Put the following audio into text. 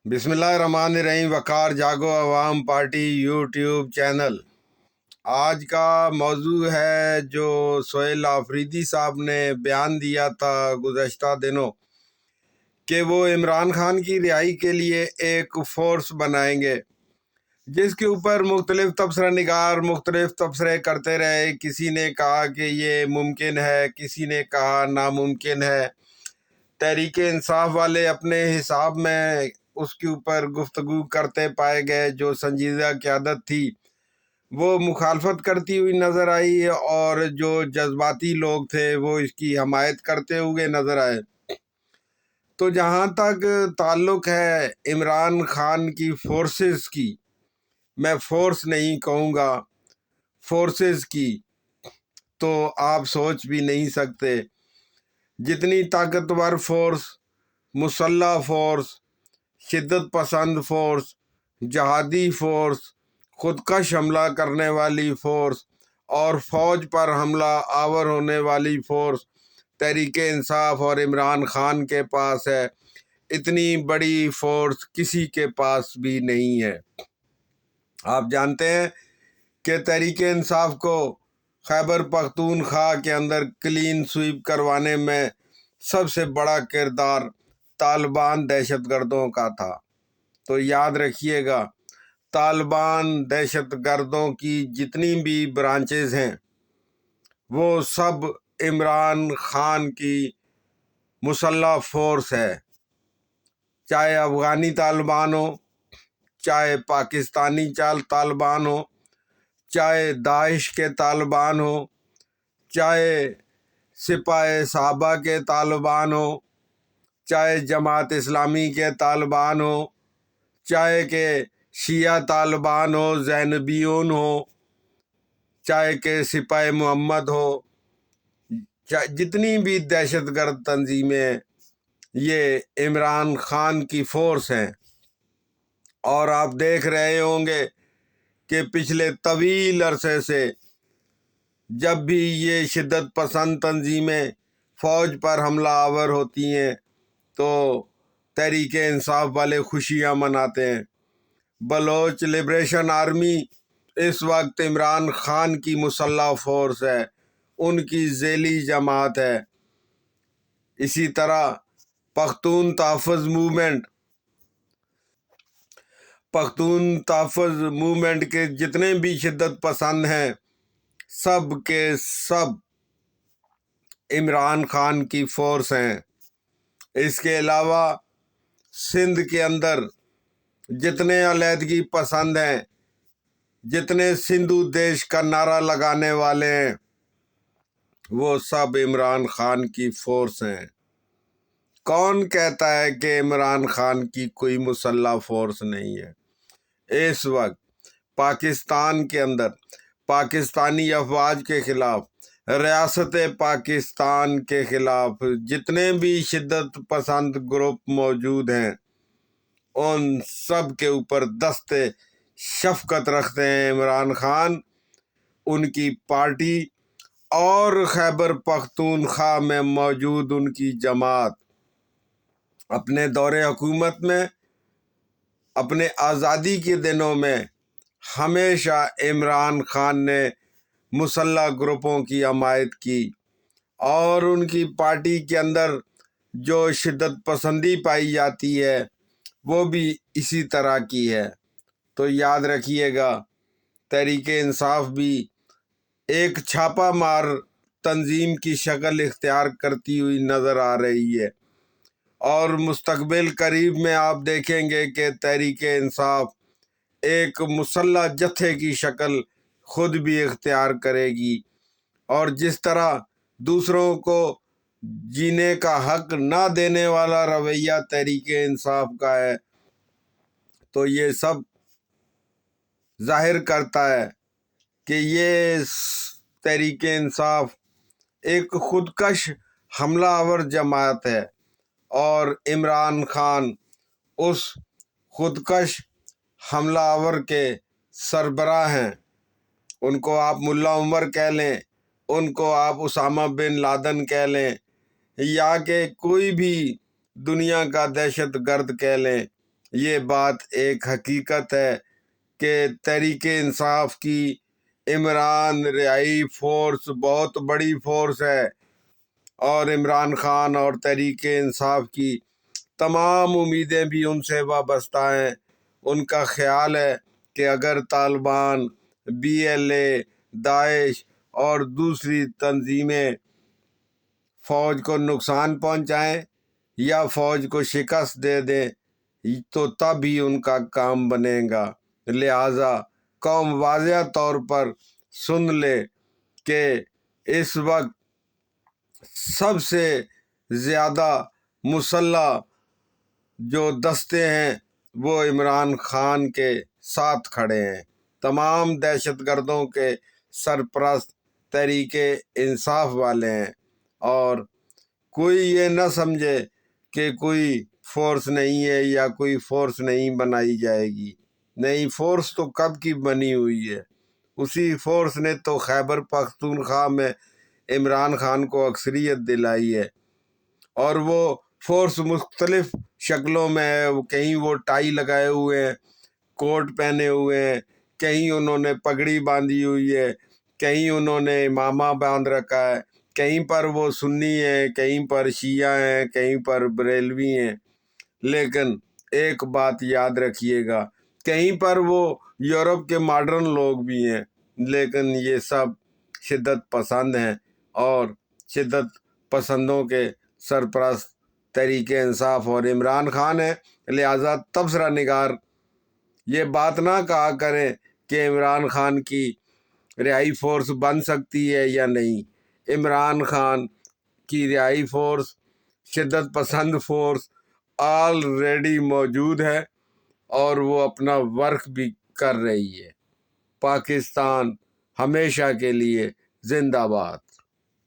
بسم اللہ الرحمن الرحیم۔ وقار جاگو عوام پارٹی یوٹیوب چینل۔ آج کا موضوع ہے جو سہیل آفریدی صاحب نے بیان دیا تھا گزشتہ دنوں کہ وہ عمران خان کی رہائی کے لیے ایک فورس بنائیں گے، جس کے اوپر مختلف تبصرہ نگار مختلف تبصرے کرتے رہے۔ کسی نے کہا کہ یہ ممکن ہے، کسی نے کہا ناممکن ہے۔ تحریک انصاف والے اپنے حساب میں اس کے اوپر گفتگو کرتے پائے گئے۔ جو سنجیدہ قیادت تھی وہ مخالفت کرتی ہوئی نظر آئی، اور جو جذباتی لوگ تھے وہ اس کی حمایت کرتے ہوئے نظر آئے۔ تو جہاں تک تعلق ہے عمران خان کی فورسز کی، میں فورس نہیں کہوں گا، فورسز کی، تو آپ سوچ بھی نہیں سکتے جتنی طاقتور فورس، مسلح فورس، شدت پسند فورس، جہادی فورس، خودکش حملہ کرنے والی فورس اور فوج پر حملہ آور ہونے والی فورس تحریک انصاف اور عمران خان کے پاس ہے، اتنی بڑی فورس کسی کے پاس بھی نہیں ہے۔ آپ جانتے ہیں کہ تحریک انصاف کو خیبر پختونخوا کے اندر کلین سویپ کروانے میں سب سے بڑا کردار طالبان دہشت گردوں کا تھا۔ تو یاد رکھیے گا، طالبان دہشت گردوں کی جتنی بھی برانچز ہیں وہ سب عمران خان کی مسلح فورس ہے، چاہے افغانی طالبان ہو، چاہے پاکستانی طالبان ہو، چاہے داعش کے طالبان ہو، چاہے سپاہ صحابہ کے طالبان ہو، چاہے جماعت اسلامی کے طالبان ہو، چاہے کہ شیعہ طالبان ہو، زینبیون ہو، چاہے کہ سپاہ محمد ہو، جتنی بھی دہشت گرد تنظیمیں یہ عمران خان کی فورس ہیں۔ اور آپ دیکھ رہے ہوں گے کہ پچھلے طویل عرصے سے جب بھی یہ شدت پسند تنظیمیں فوج پر حملہ آور ہوتی ہیں تو تحریک انصاف والے خوشیاں مناتے ہیں۔ بلوچ لبریشن آرمی اس وقت عمران خان کی مسلح فورس ہے، ان کی ذیلی جماعت ہے۔ اسی طرح پختون تحفظ موومنٹ کے جتنے بھی شدت پسند ہیں سب کے سب عمران خان کی فورس ہیں۔ اس کے علاوہ سندھ کے اندر جتنے علیحدگی پسند ہیں، جتنے سندھو دیش کا نعرہ لگانے والے ہیں، وہ سب عمران خان کی فورس ہیں۔ کون کہتا ہے کہ عمران خان کی کوئی مسلح فورس نہیں ہے؟ اس وقت پاکستان کے اندر پاکستانی افواج کے خلاف، ریاست پاکستان کے خلاف جتنے بھی شدت پسند گروپ موجود ہیں ان سب کے اوپر دست شفقت رکھتے ہیں عمران خان، ان کی پارٹی اور خیبر پختونخوا میں موجود ان کی جماعت۔ اپنے دور حکومت میں، اپنے آزادی کے دنوں میں ہمیشہ عمران خان نے مسلح گروپوں کی حمایت کی، اور ان کی پارٹی کے اندر جو شدت پسندی پائی جاتی ہے وہ بھی اسی طرح کی ہے۔ تو یاد رکھیے گا، تحریک انصاف بھی ایک چھاپا مار تنظیم کی شکل اختیار کرتی ہوئی نظر آ رہی ہے، اور مستقبل قریب میں آپ دیکھیں گے کہ تحریک انصاف ایک مسلح جتھے کی شکل خود بھی اختیار کرے گی، اور جس طرح دوسروں کو جینے کا حق نہ دینے والا رویہ تحریک انصاف کا ہے، تو یہ سب ظاہر کرتا ہے کہ یہ تحریک انصاف ایک خودکش حملہ آور جماعت ہے، اور عمران خان اس خودکش حملہ آور کے سربراہ ہیں۔ ان کو آپ ملا عمر کہہ لیں، ان کو آپ اسامہ بن لادن کہہ لیں، یا کہ کوئی بھی دنیا کا دہشت گرد کہہ لیں، یہ بات ایک حقیقت ہے کہ تحریک انصاف کی عمران رہائی فورس بہت بڑی فورس ہے، اور عمران خان اور تحریک انصاف کی تمام امیدیں بھی ان سے وابستہ ہیں۔ ان کا خیال ہے کہ اگر طالبان، BLA، داعش اور دوسری تنظیمیں فوج کو نقصان پہنچائیں یا فوج کو شکست دے دیں تو تب ہی ان کا کام بنے گا۔ لہٰذا قوم واضح طور پر سن لے کہ اس وقت سب سے زیادہ مسلح جو دستے ہیں وہ عمران خان کے ساتھ کھڑے ہیں۔ تمام دہشت گردوں کے سرپرست تحریک انصاف والے ہیں، اور کوئی یہ نہ سمجھے کہ کوئی فورس نہیں ہے یا کوئی فورس نہیں بنائی جائے گی۔ نہیں، فورس تو کب کی بنی ہوئی ہے۔ اسی فورس نے تو خیبر پختونخوا میں عمران خان کو اکثریت دلائی ہے، اور وہ فورس مختلف شکلوں میں ہے۔ کہیں وہ ٹائی لگائے ہوئے ہیں، کوٹ پہنے ہوئے ہیں، کہیں انہوں نے پگڑی باندھی ہوئی ہے، کہیں انہوں نے امامہ باندھ رکھا ہے، کہیں پر وہ سنی ہیں، کہیں پر شیعہ ہیں، کہیں پر بریلوی ہیں۔ لیکن ایک بات یاد رکھیے گا، کہیں پر وہ یورپ کے ماڈرن لوگ بھی ہیں، لیکن یہ سب شدت پسند ہیں، اور شدت پسندوں کے سرپرست تحریک انصاف اور عمران خان ہے۔ لہٰذا تبصرہ نگار یہ بات نہ کہا کریں کہ عمران خان کی رہائی فورس بن سکتی ہے یا نہیں۔ عمران خان کی رہائی فورس، شدت پسند فورس آلریڈی موجود ہے، اور وہ اپنا ورک بھی کر رہی ہے۔ پاکستان ہمیشہ کے لیے زندہ باد۔